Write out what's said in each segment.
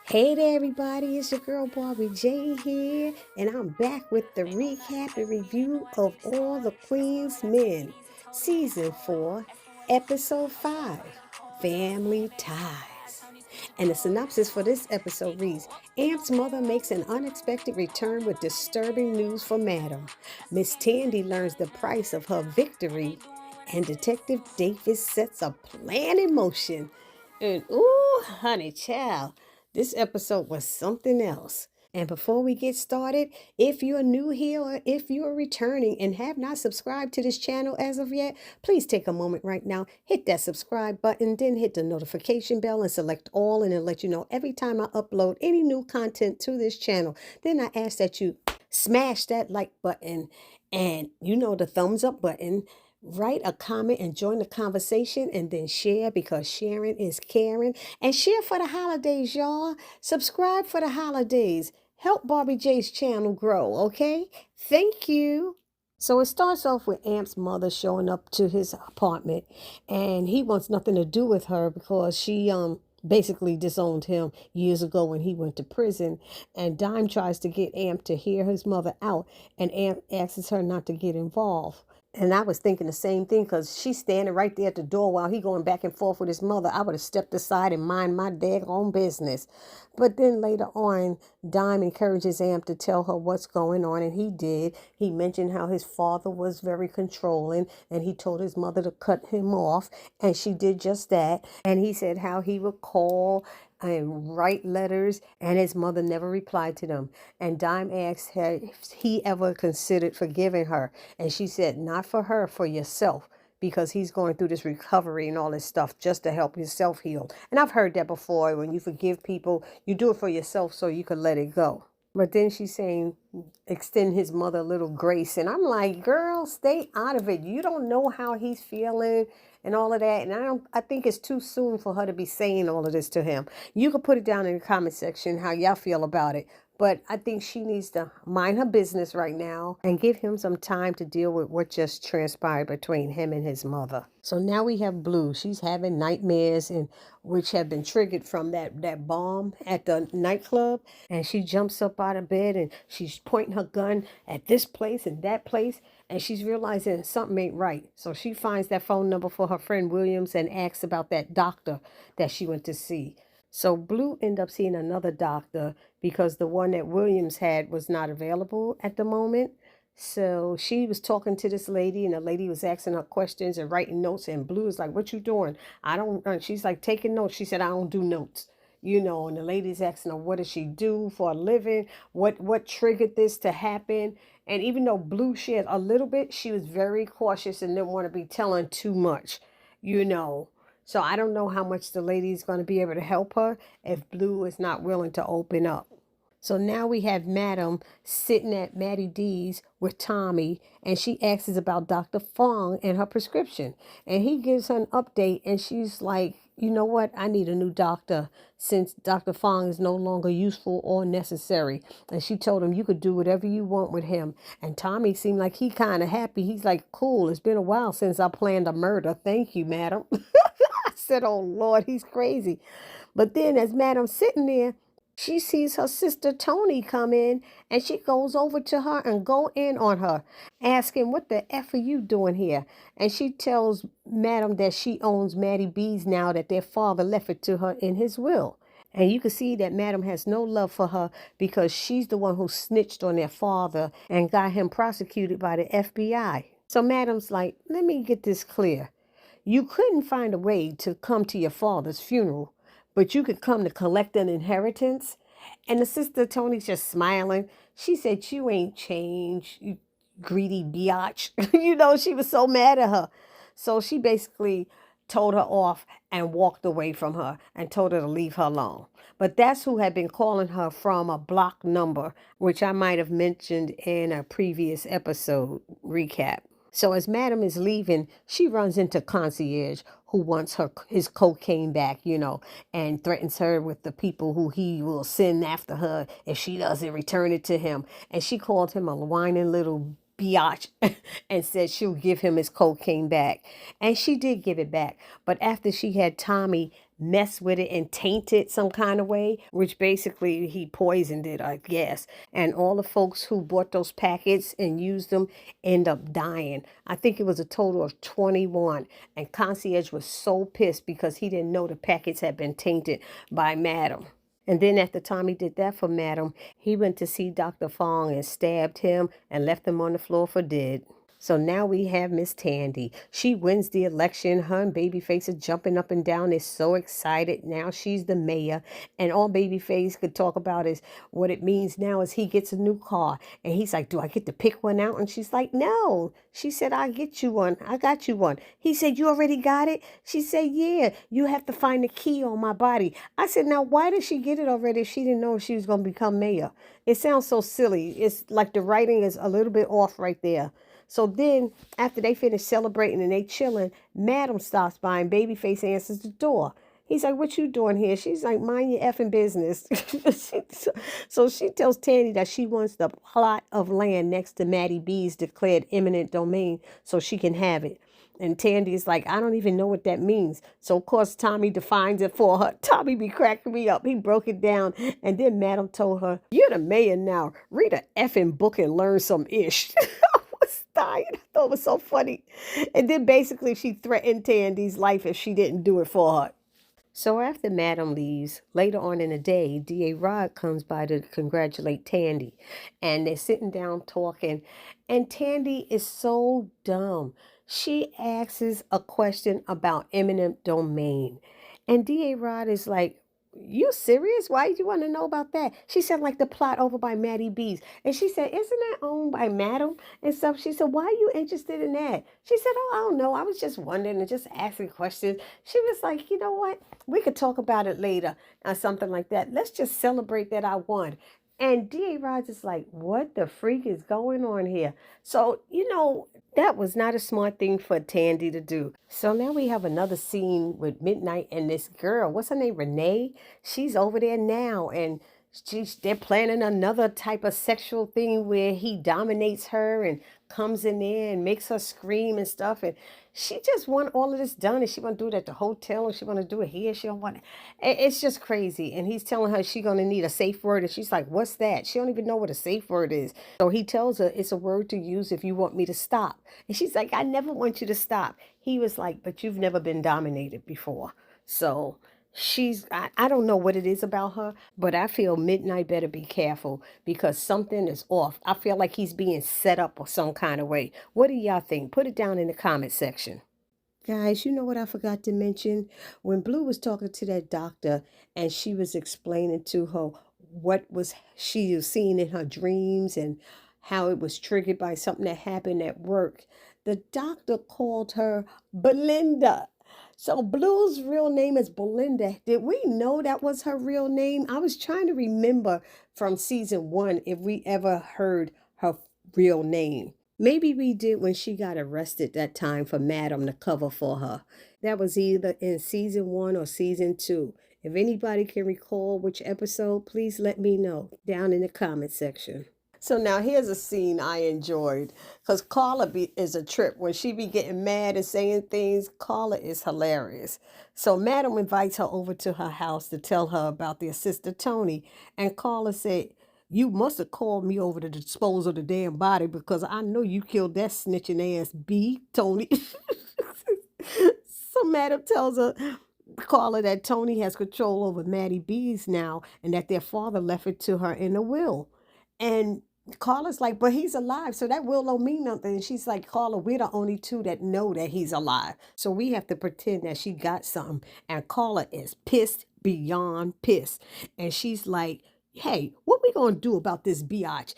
Hey there, everybody. It's your girl Barbie J here, and I'm back with the recap and review of All the Queen's Men, Season 4, Episode 5, Family Ties. And the synopsis for this episode reads, Amp's mother makes an unexpected return with disturbing news for Madam. Miss Tandy learns the price of her victory, and Detective Davis sets a plan in motion. And ooh, honey child, this episode was something else. And before we get started, if you're new here or if you're returning and have not subscribed to this channel as of yet, please take a moment right now, hit that subscribe button, then hit the notification bell and select all, and it'll let you know every time I upload any new content to this channel. Then I ask that you smash that like button and the thumbs up button. Write a comment and join the conversation, and then share, because sharing is caring. And share for the holidays, y'all. Subscribe for the holidays. Help Barbie J's channel grow, okay? Thank you. So it starts off with Amp's mother showing up to his apartment, and he wants nothing to do with her because she basically disowned him years ago when he went to prison. And Dime tries to get Amp to hear his mother out, and Amp asks her not to get involved. And I was thinking the same thing, because she's standing right there at the door while he going back and forth with his mother. I would have stepped aside and mind my daggone business. But then later on, Dime encourages Amp to tell her what's going on, and he did. He mentioned how his father was very controlling, and he told his mother to cut him off, and she did just that. And he said how he would call and write letters, and his mother never replied to them. And Dime asked her if he ever considered forgiving her, and she said, not for her, for yourself, because he's going through this recovery and all this stuff just to help himself heal. And I've heard that before. When you forgive people, you do it for yourself so you can let it go. But then she's saying, extend his mother a little grace. And I'm like, girl, stay out of it. You don't know how he's feeling and all of that. And I think it's too soon for her to be saying all of this to him. You can put it down in the comment section how y'all feel about it. But I think she needs to mind her business right now and give him some time to deal with what just transpired between him and his mother. So now we have Blue. She's having nightmares, and which have been triggered from that bomb at the nightclub. And she jumps up out of bed, and she's pointing her gun at this place and that place. And she's realizing something ain't right. So she finds that phone number for her friend Williams and asks about that doctor that she went to see. So Blue ended up seeing another doctor because the one that Williams had was not available at the moment. So she was talking to this lady, and the lady was asking her questions and writing notes. And Blue was like, what you doing? I don't, she's like, taking notes. She said, I don't do notes. And the lady's asking her, what does she do for a living? What triggered this to happen? And even though Blue shared a little bit, she was very cautious and didn't want to be telling too much, you know. So I don't know how much the lady is going to be able to help her if Blue is not willing to open up. So now we have Madam sitting at Maddie D's with Tommy, and she asks about Dr. Fong and her prescription. And he gives her an update, and she's like, you know what? I need a new doctor since Dr. Fong is no longer useful or necessary. And she told him you could do whatever you want with him. And Tommy seemed like he kind of happy. He's like, cool, it's been a while since I planned a murder. Thank you, madam. I said, oh, Lord, he's crazy. But then as Madam's sitting there, she sees her sister Tony come in, and she goes over to her and go in on her, asking, what the F are you doing here? And she tells Madam that she owns Maddie B's now, that their father left it to her in his will. And you can see that Madam has no love for her because she's the one who snitched on their father and got him prosecuted by the FBI. So Madam's like, let me get this clear. You couldn't find a way to come to your father's funeral, but you could come to collect an inheritance. And the sister Tony's just smiling. She said, you ain't changed, you greedy biatch. She was so mad at her. So she basically told her off and walked away from her and told her to leave her alone. But that's who had been calling her from a block number, which I might have mentioned in a previous episode recap. So as Madam is leaving, she runs into Concierge, who wants his cocaine back, and threatens her with the people who he will send after her if she doesn't return it to him. And she called him a whining little biatch and said she'll give him his cocaine back. And she did give it back. But after she had Tommy mess with it and taint it some kind of way, which basically he poisoned it, I guess. And all the folks who bought those packets and used them end up dying. I think it was a total of 21. And Concierge was so pissed because he didn't know the packets had been tainted by Madam. And then at the time he did that for Madam, he went to see Dr. Fong and stabbed him and left him on the floor for dead. So now we have Miss Tandy. She wins the election. Her and Babyface are jumping up and down. They're so excited. Now she's the mayor. And all Babyface could talk about is what it means now is he gets a new car. And he's like, do I get to pick one out? And she's like, no. She said, I'll get you one. I got you one. He said, you already got it? She said, yeah. You have to find the key on my body. I said, now why did she get it already if she didn't know she was going to become mayor? It sounds so silly. It's like the writing is a little bit off right there. So then, after they finish celebrating and they chilling, Madam stops by and Babyface answers the door. He's like, what you doing here? She's like, mind your effing business. So she tells Tandy that she wants the plot of land next to Maddie B's declared eminent domain so she can have it. And Tandy is like, I don't even know what that means. So, of course, Tommy defines it for her. Tommy be cracking me up. He broke it down. And then Madam told her, you're the mayor now. Read a effing book and learn some ish. I thought it was so funny. And then basically she threatened Tandy's life if she didn't do it for her. So after Madam leaves, later on in the day, D.A. Rod comes by to congratulate Tandy. And they're sitting down talking. And Tandy is so dumb. She asks a question about eminent domain. And D.A. Rod is like, you serious? Why do you want to know about that? She said, like the plot over by Maddie B's. And she said, isn't that owned by Madam and stuff? She said, why are you interested in that? She said, oh, I don't know. I was just wondering and just asking questions. She was like, you know what? We could talk about it later or something like that. Let's just celebrate that I won. And D.A. Rogers is like, what the freak is going on here? So, that was not a smart thing for Tandy to do. So now we have another scene with Midnight and this girl. What's her name? Renee? She's over there now. And they're planning another type of sexual thing where he dominates her and comes in there and makes her scream and stuff. And she just want all of this done. And she want to do it at the hotel. And she want to do it here. She don't want it. It's just crazy. And he's telling her she's going to need a safe word. And she's like, what's that? She don't even know what a safe word is. So he tells her it's a word to use if you want me to stop. And she's like, I never want you to stop. He was like, but you've never been dominated before. So I don't know what it is about her, but I feel Midnight better be careful because something is off. I feel like he's being set up or some kind of way. What do y'all think? Put it down in the comment section. Guys, you know what I forgot to mention? When Blue was talking to that doctor and she was explaining to her what was she was seeing in her dreams and how it was triggered by something that happened at work, the doctor called her Belinda. So Blue's real name is Belinda. Did we know that was her real name? I was trying to remember from season 1 if we ever heard her real name. Maybe we did when she got arrested that time for Madam to cover for her. That was either in season 1 or season 2. If anybody can recall which episode, please let me know down in the comment section. So now here's a scene I enjoyed because Carla is a trip. When she be getting mad and saying things, Carla is hilarious. So Madam invites her over to her house to tell her about their sister Tony. And Carla said, you must have called me over to dispose of the damn body because I know you killed that snitching ass B, Tony. So Madam tells her, Carla, that Tony has control over Maddie B's now and that their father left it to her in a will. And Carla's like, but he's alive, so that will don't mean nothing. And she's like, Carla, we're the only two that know that he's alive. So we have to pretend that she got something. And Carla is pissed beyond pissed. And she's like, hey, what we gonna do about this biatch?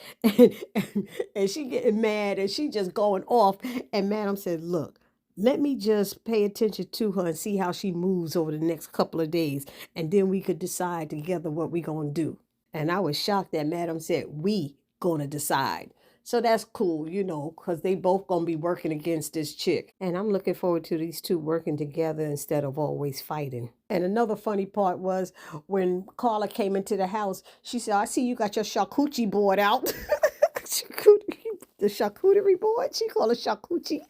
And she getting mad and she just going off. And Madam said, look, let me just pay attention to her and see how she moves over the next couple of days. And then we could decide together what we gonna do. And I was shocked that Madam said, we gonna decide. So that's cool, because they both gonna be working against this chick. And I'm looking forward to these two working together instead of always fighting. And another funny part was when Carla came into the house, she said, I see you got your charcuterie board out. The charcuterie board? She called it charcuterie.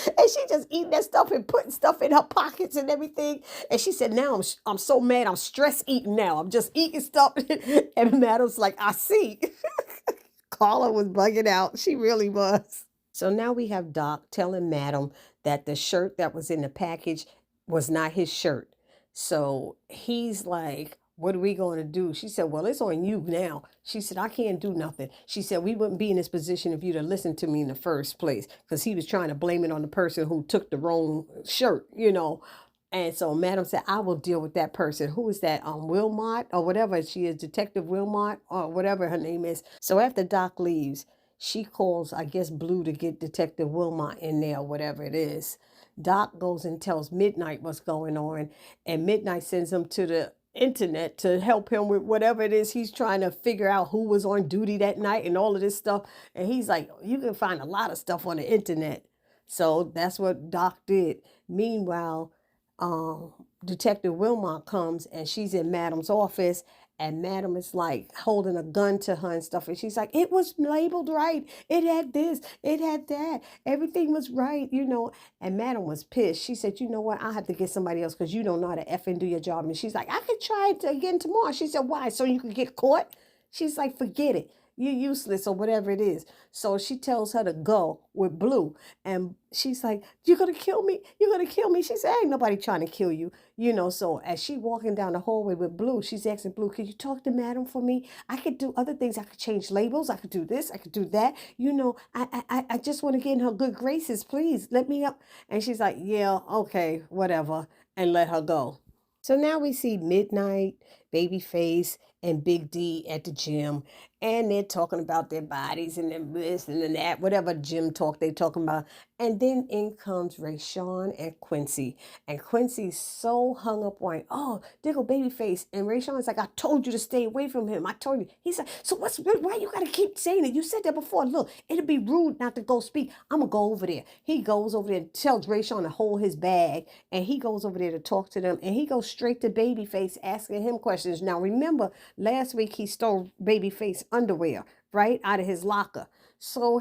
And she just eating that stuff and putting stuff in her pockets and everything. And she said, now I'm so mad. I'm stress eating now. I'm just eating stuff. And Madam's like, I see. Carla was bugging out. She really was. So now we have Doc telling Madam that the shirt that was in the package was not his shirt. So he's like, what are we going to do? She said, well, it's on you now. She said, I can't do nothing. She said, we wouldn't be in this position if you'd have listened to me in the first place, because he was trying to blame it on the person who took the wrong shirt, you know. And so Madam said, I will deal with that person. Who is that? Wilmot or whatever she is, Detective Wilmot or whatever her name is. So after Doc leaves, she calls, I guess, Blue to get Detective Wilmot in there, whatever it is. Doc goes and tells Midnight what's going on, and Midnight sends him to the internet to help him with whatever it is he's trying to figure out, who was on duty that night and all of this stuff. And he's like, you can find a lot of stuff on the internet. So that's what Doc did. Meanwhile, Detective Wilmot comes and she's in Madam's office, and Madam is like holding a gun to her and stuff. And she's like, it was labeled right. It had this, it had that. Everything was right, you know. And Madam was pissed. She said, you know what? I'll have to get somebody else because you don't know how to effing do your job. And she's like, I could try it again tomorrow. She said, why? So you could get caught? She's like, forget it. You're useless or whatever it is. So she tells her to go with Blue. And she's like, you're going to kill me? You're going to kill me? She said, ain't nobody trying to kill you. You know, so as she walking down the hallway with Blue, she's asking Blue, could you talk to Madam for me? I could do other things. I could change labels. I could do this. I could do that. You know, I just want to get in her good graces. Please let me up. And she's like, yeah, okay, whatever. And let her go. So now we see Midnight, Babyface, and Big D at the gym, and they're talking about their bodies and their this and that, whatever gym talk they talking about. And then in comes Rayshawn and Quincy. And Quincy's so hung up on, oh, there go Babyface. And Rayshawn's like, I told you to stay away from him. I told you. He's like, so why you gotta keep saying it? You said that before. Look, it'd be rude not to go speak. I'm gonna go over there. He goes over there and tells Rayshawn to hold his bag. And he goes over there to talk to them. And he goes straight to Babyface asking him questions. Now remember, last week he stole Babyface underwear right out of his locker. So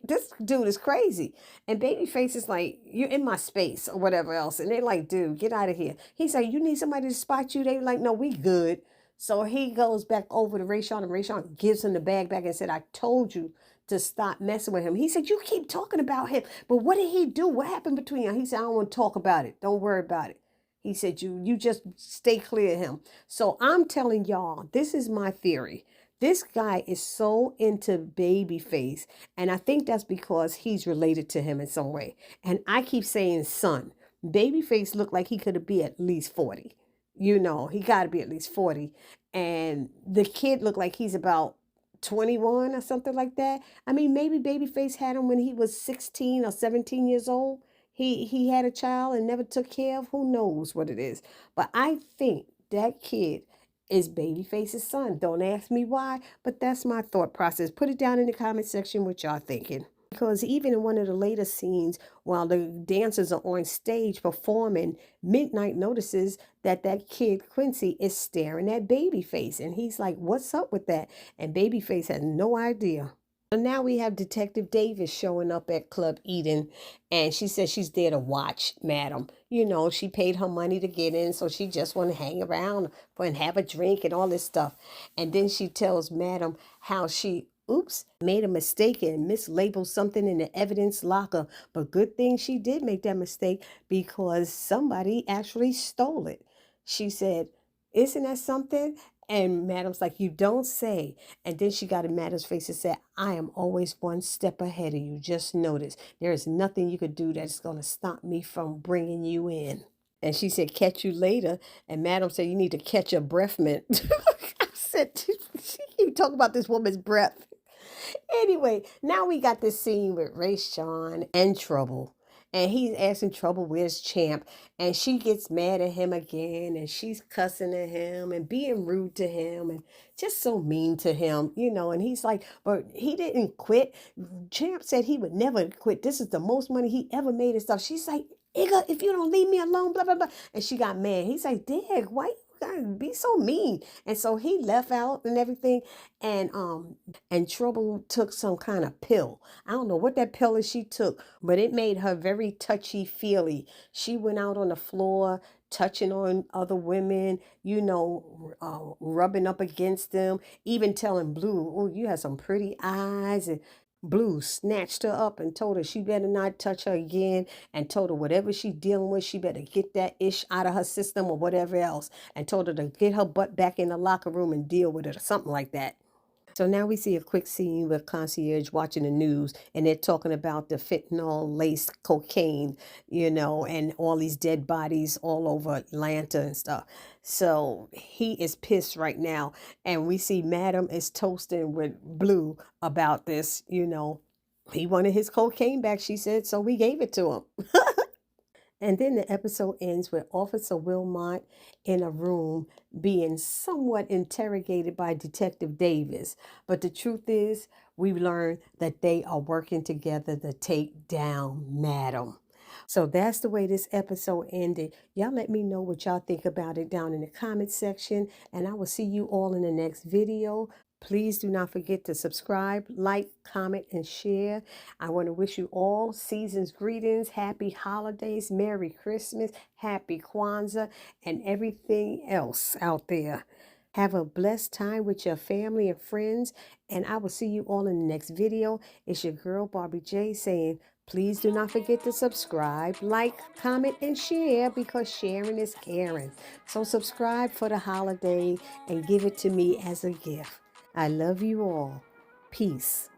this dude is crazy. And Babyface is like, you're in my space or whatever else. And they're like, dude, get out of here. He's like, you need somebody to spot you? They're like, no, we good. So he goes back over to Rayshawn, and Rayshawn gives him the bag back and said, I told you to stop messing with him. He said, you keep talking about him. But what did he do? What happened between you? He said, I don't want to talk about it. Don't worry about it. He said, you just stay clear of him. So I'm telling y'all, this is my theory. This guy is so into Babyface, and I think that's because he's related to him in some way. And I keep saying son. Babyface looked like he could be at least 40. You know, he got to be at least 40. And the kid looked like he's about 21 or something like that. I mean, maybe Babyface had him when he was 16 or 17 years old. He had a child and never took care of. Who knows what it is? But I think that kid is Babyface's son. Don't ask me why, but that's my thought process. Put it down in the comment section what y'all thinking. Because even in one of the later scenes, while the dancers are on stage performing, Midnight notices that kid Quincy is staring at Babyface. And he's like, what's up with that? And Babyface has no idea. So now we have Detective Davis showing up at Club Eden, and she says she's there to watch Madam. You know, she paid her money to get in, so she just want to hang around and have a drink and all this stuff. And then she tells Madam how she, made a mistake and mislabeled something in the evidence locker. But good thing she did make that mistake, because somebody actually stole it. She said, isn't that something? And Madam's like, you don't say. And then she got in Madam's face and said, I am always one step ahead of you. Just notice, there is nothing you could do that's going to stop me from bringing you in. And she said, catch you later. And Madam said, you need to catch your breath mint. I said, she keep talking about this woman's breath. Anyway, now we got this scene with Rayshawn and Trouble. And he's asking Trouble, where's Champ? And she gets mad at him again. And she's cussing at him and being rude to him and just so mean to him, you know. And he's like, but he didn't quit. Champ said he would never quit. This is the most money he ever made and stuff. She's like, Igga, if you don't leave me alone, blah, blah, blah. And she got mad. He's like, Dag, why God, be so mean. And so he left out and everything. And Trouble took some kind of pill. I don't know what that pill is she took, but it made her very touchy feely. She went out on the floor, touching on other women, rubbing up against them, even telling Blue, "Oh, you have some pretty eyes." And Blue snatched her up and told her she better not touch her again, and told her whatever she's dealing with, she better get that ish out of her system or whatever else, and told her to get her butt back in the locker room and deal with it or something like that. So now we see a quick scene with Concierge watching the news, and they're talking about the fentanyl laced cocaine, and all these dead bodies all over Atlanta and stuff. So he is pissed right now. And we see Madam is toasting with Blue about this. He wanted his cocaine back, she said, so we gave it to him. And then the episode ends with Officer Wilmot in a room being somewhat interrogated by Detective Davis. But the truth is, we learned that they are working together to take down Madam. So that's the way this episode ended. Y'all let me know what y'all think about it down in the comment section. And I will see you all in the next video. Please do not forget to subscribe, like, comment, and share. I want to wish you all season's greetings, happy holidays, Merry Christmas, happy Kwanzaa, and everything else out there. Have a blessed time with your family and friends, and I will see you all in the next video. It's your girl, Barbie J, saying, please do not forget to subscribe, like, comment, and share, because sharing is caring. So subscribe for the holiday and give it to me as a gift. I love you all. Peace.